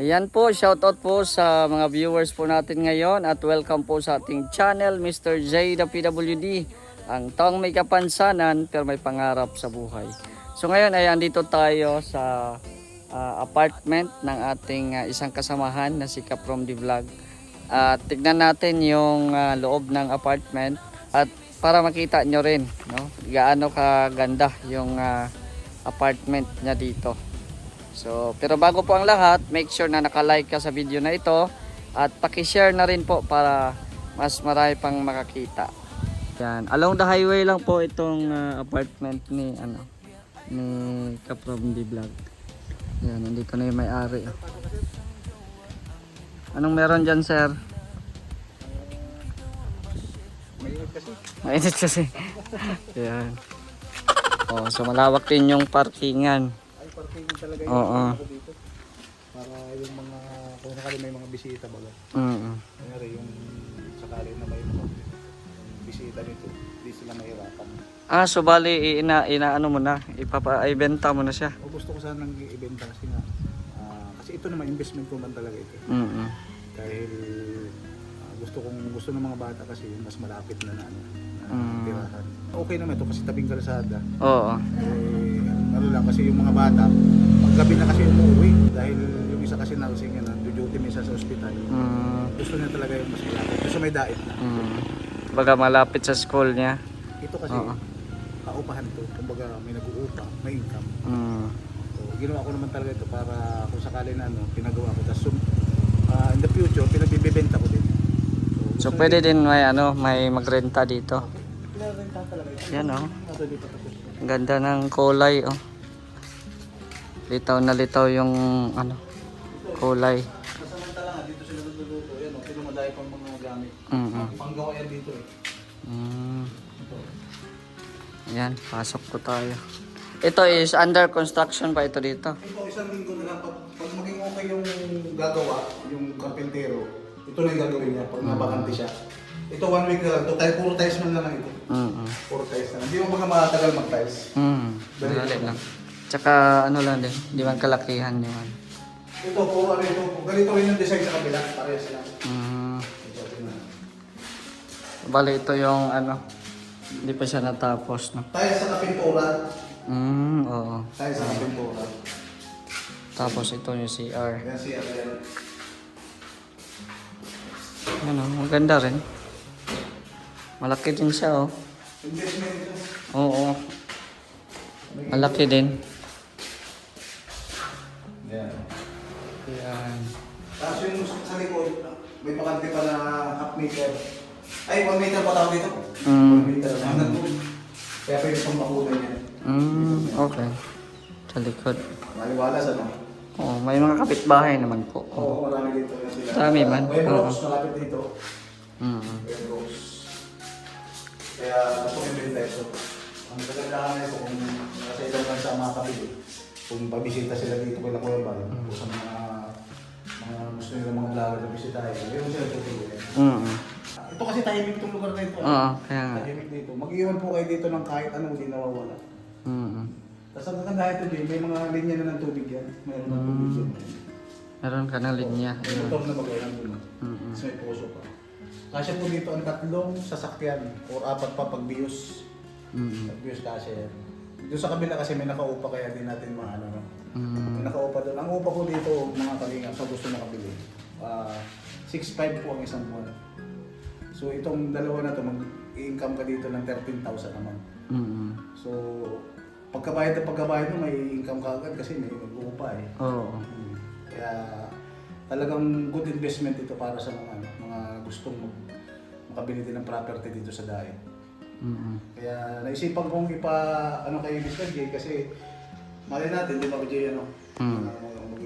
Ayan po, shoutout po sa mga viewers po natin ngayon at welcome po sa ating channel, Mr. J the PWD, ang taong may kapansanan pero may pangarap sa buhay. So ngayon ay andito tayo sa apartment ng ating isang kasamahan na si Kaprom the Vlog. At tignan natin yung loob ng apartment at para makita nyo rin, no, gaano kaganda yung apartment niya dito. So, pero bago po ang lahat, make sure na naka-like ka sa video na ito at paki-share na rin po para mas marami pang makakita. Yan, along the highway lang po itong apartment ni Kaprom the Vlog. Yan, hindi ko na yung may-ari. Anong meron dyan, sir? Mainit kasi. Yan. Oh, so malawak din yung parkingan. Parking talaga yung Oo. dito. Para yung mga, kung sakali may mga bisita baga. Kanyari yung sakali na may mga bisita dito, hindi sila mahirapan. Ah, so bali inaano mo na, ibenta mo na siya. O gusto ko sanang i-ibenta kasi nga, kasi ito naman investment ko man talaga ito. Dahil gusto ng mga bata kasi mas malapit na tirahan. Okay naman ito kasi tabing kalsada. Oo. Ano lang kasi yung mga bata, paggabi na kasi umuwi dahil yung isa kasi nursing yan, duty minsan sa ospital. Gusto niya talaga yung mas malapit. Gusto may dait na. Baga malapit sa school niya. Ito kasi kaupahan to. Kumbaga may nag-uupa, may income. So, ginawa ko naman talaga ito para kung sakali na pinagawa ko. Tapos in the future, pinagbibenta ko din. So pwede din may magrenta dito. Pinarenta talaga ito. Yan Ito dito tapos. Ang ganda ng kulay Litaw na litaw yung kulay. Masamantala nga dito sila nagluluto. Yan pinumadayo pang mga gamit. Panggawa yan dito Yan, pasok po tayo. Ito is under construction pa ito dito. Ito isang linggo na lang pag maging okay yung gagawa, yung karpentero, ito na yung gagawin niya pag nabakante siya. Ito 1 week na lang. Ito tayo, puro tiles man lang ito. Puro tiles na lang. Hindi mo mga matagal mag-tiles. Dali lang. Tsaka lang din, di man kalakihan yun. Ito, puro ito. Ganito rin yung design sa kabila. Parehas lang. Bali ito yung hindi pa siya natapos, no? Tiles sa kapintura. Oo. Tiles sa kapintura. Tapos ito yung CR. Yan siya. Maganda rin. Malaki din siya, Investment ito. Oo. Malaki din. Yan. Yan. Tapos yung sa likod, may pakante pa na half meter. Ay, 1 meter pa tawag dito? 1 meter. Hanggang doon. Kaya pwede pang makulay yan. Okay. Sa likod. Maliwalas Oo, may mga kapitbahay naman po. Oo, marami dito yan sila. Dami man. Web rocks, malapit dito. Web rocks. Kaya gusto ko yung benta ito. Ang kagandahan na ito kung nasa ibang bansa makakabili. Kung pabisita sila dito kay Kuya Bal, o sa mga gusto nila mga vlogger na bisitahin, meron sila tutulungan. Ito kasi tahimik itong lugar na ito. Oo, kaya nga. Tahimik dito. Mag-iwan po kayo dito ng kahit anong hindi nawawala. Tapos ang kagandahan ito din, may mga linya na ng tubig yan. Mayroon ng tubig yan. Meron ka ng linya. May motor na magalang doon. Kasi may puso pa. Kasya po dito ang 3 sasakyan or 4 pa pag bios. Pag bios kasya yan. Dito sa kabila kasi may nakaupa kaya din natin maano. May nakaupa doon. Ang upa po dito mga kalingap sa gusto makabili. 6.5 po ang isang buwan. So itong dalawa na to mag-income ka dito ng 13,000 naman. So pagkabayad mo may income ka agad kasi may upa Oo. Kaya talagang good investment ito para sa mga gustong makabili din ng property dito sa Daet. Kaya naisipan kong kay Mr. J kasi mali natin, di ba Jay,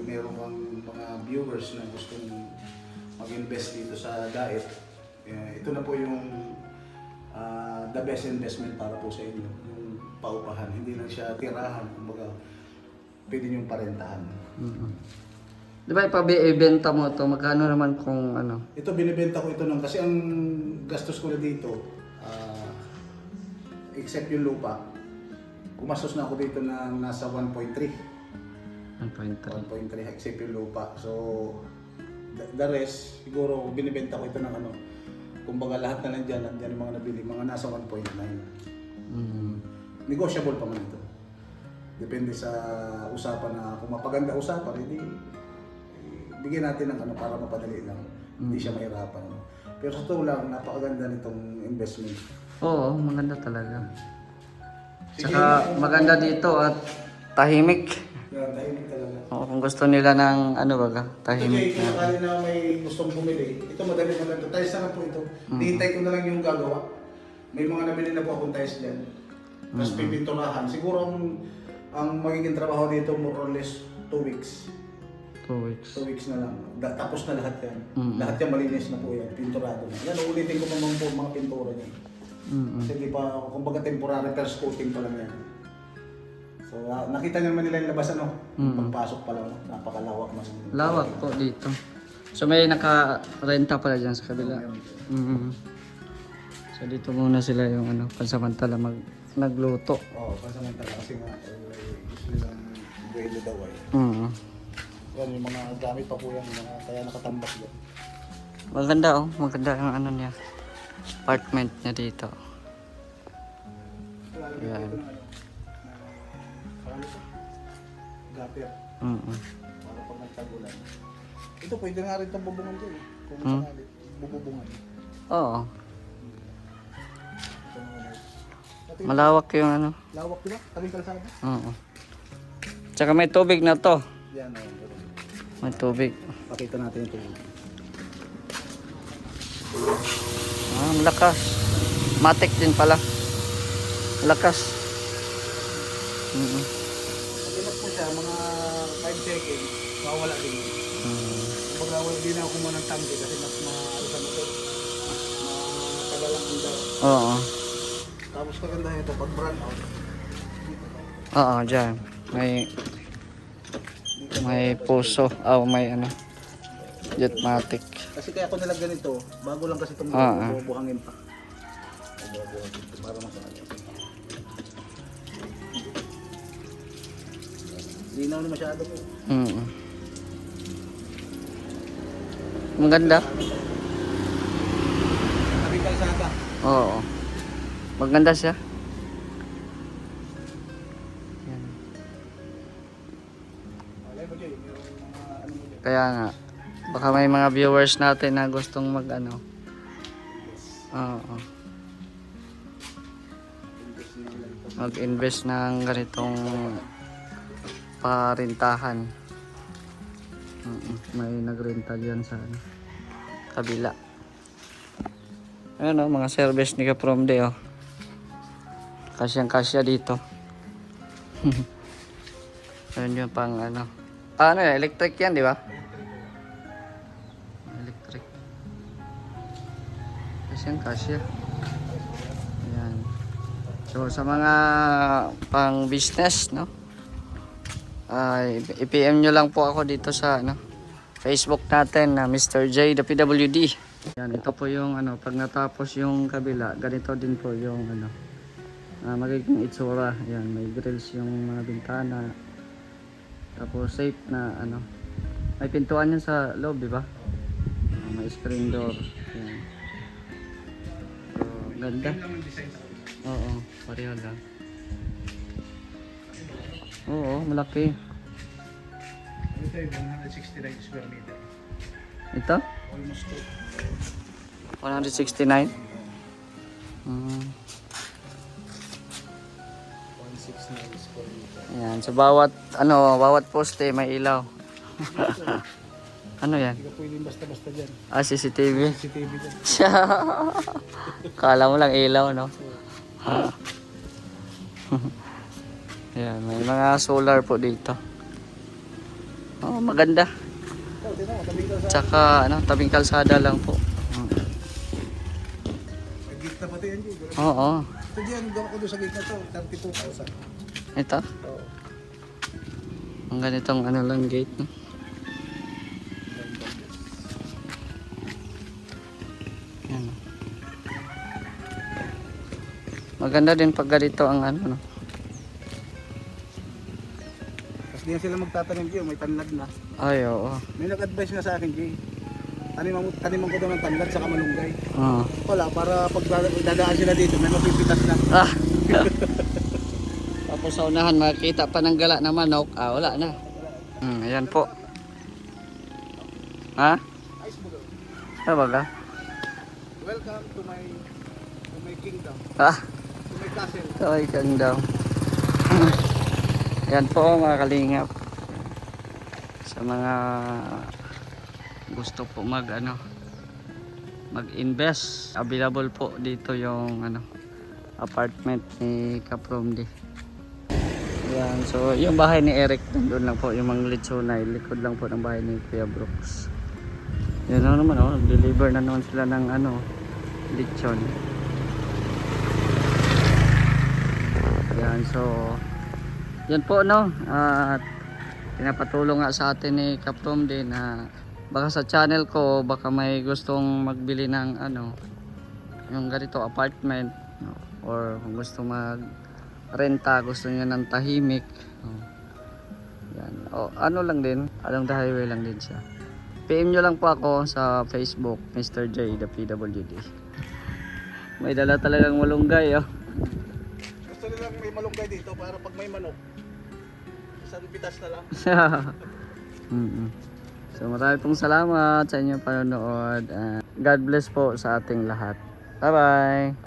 meron kang mga viewers na gustong mag-invest dito sa Daet. Ito na po yung the best investment para po sa inyo, yung paupahan. Hindi lang siya tirahan, kumbaga pwede niyong parentahan. Di ba ibenta mo ito? Magkano naman kung Ito binibenta ko ito kasi ang gastos ko na dito, except yung lupa, gumastos na ako dito na nasa 1.3. 1.3. 1.3 hectare yung lupa. So, the rest, siguro binibenta ko ito ng ano, kumbaga lahat na nandiyan yung mga nabili, mga nasa 1.9. Negotiable pa man ito. Depende sa usapan na kung mapaganda usapan, hindi bigyan natin ng ano para mapadali lang. Hindi siya mahirapan. No? Pero sa totoo lang, napakaganda nitong investment. Oo, maganda talaga. Tsaka maganda dito at tahimik. Yeah, tahimik talaga. Oo, kung gusto nila ng ano baga, Ito tahimik kung sakali na may gustong bumili, ito madali mo lang ito. Tiles na lang po ito. Hihintay ko na lang yung gagawa. May mga nabili na po akong tiles dyan. Tapos pipinturahan. Siguro ang magiging trabaho dito more or less 2 weeks. 2 weeks. 2 weeks na lang. Tapos na lahat yan. Lahat yan malinis na po yan. Pinturado na. Yan, ulitin ko mga pintura niya. Kasi di pa, kumbaga temporary first coating pa lang yan. So, nakita niyo naman nila yung labas ano? Pagpasok pa lang. Napakalawak mas. Lawak po dito. So may naka-renta pala dyan sa kabila. So dito muna sila yung ano, pansamantala nagluto. Oo, pansamantala kasi nga gusto nilang buwelo daw ay. Yan, yung mga gamit pa po yan, yung mga kaya nakatambak yan. Maganda oh, maganda yung ano niya. Apartment niya dito. Yan. Gapir. Para pag nagtagulan. Ito pwede nga rin itong bubungan dyan. Kung sakali, bububungan. Oo. Ito naman ay. Malawak yung ano. Lawak diba? Tabing kalsada? Oo. Tsaka may tubig na to. Yan o. May tubig. Pakita natin ito. Malakas. Matik din pala. Malakas. Pag po siya, mga 5 seconds, mawala din. Pag hindi na ako muna ng tangke kasi mas maalisan ito. Matagal lang ang daw. Oo. Tapos kagandahan ito, pag brand out. Oo, dyan. May puso. May ano. Jetmatic. Kasi kaya ako nilagyan ito, bago lang kasi itong bubuhangin pa. Bubuhangin para masakali. Linaw na masyado po. Maganda. Tabing kalsada. Oo. Maganda siya. Yan. Alay mo dyan, yung mga ano mo dyan. Kaya nga. Baka may mga viewers natin na gustong mag ano. Oo. Mag-invest ng ganitong parintahan. May nagrenta dyan sa ano, kabila. Ayan o, mga service ni Kapromde o. Kasyang-kasya dito. Ayan yung pang ano. Ano yan? Electric yan, di ba? Electric. Kasyang-kasya. Ayan. So sa mga pang business, no? I-PM nyo lang po ako dito sa ano, Facebook natin na Mr. J the PWD. Yan, ito po yung ano, pag natapos yung kabila, ganito din po yung ano, magiging itsura. Yan, may grills yung mga bintana. Tapos safe na ano, may pintuan yan sa loob, di ba? May screen door. Yan. So, ganda. Oo, pareho lang. Oo, malaki. Ito yung 169 square meter. Ito? Almost 169. 169 square meter. Ayan, so bawat poste may ilaw. Ano yan? Hindi ka pwedeng basta-basta dyan. CCTV. CCTV dyan. Kala mo lang ilaw, no? Ayan, may mga solar po dito. Oh, maganda. Ito, tingnan mo, tabing kalsada. Tsaka ano, tabing kalsada lang po. May gate na pati yan dyan. Oo. Ito dyan, gawa ko doon sa gate na to, 32,000. Ito. Oo. Ang ganitong ano lang gate, no? Yan. Maganda din pag ganito ang ano, no? Mas di na sila magtatanim Jay, may tanlad na. Ay, oo. May nag-advise na sa akin Jay. Taniman ko daw ng tanlad sa malunggay. Oo. Wala, para pag dadaan sila dito, may mapipitas na. Ah. Tapos sa unahan, makikita pa ng gala na manok. Ah, wala na. Ayan po. Ha? Ice bulo. Ano ba? Welcome to my kingdom. Ah, To my castle. kaway kang daw. Yan po mga kalingap. Sa mga gusto po mag-invest, available po dito yung apartment ni Kapromdi. Yan, so yung bahay ni Eric doon lang po yung mga litsonay, likod lang po ng bahay ni Kuya Brooks. Yan na naman deliver na naman sila ng lechon. Yan, so yan po at pinapatulong nga sa atin ni Kapromdi na baka sa channel ko baka may gustong magbili ng yung ganito apartment, or kung gusto renta, gusto niya ng tahimik. Yan. Lang din, along the highway lang din siya. PM nyo lang po ako sa Facebook, Mr. J, the PWD. May dala talagang malunggay, Gusto nilang may malunggay dito para pag may manok, isang pitas na lang. So maraming pong salamat sa inyong panonood. God bless po sa ating lahat. Bye bye!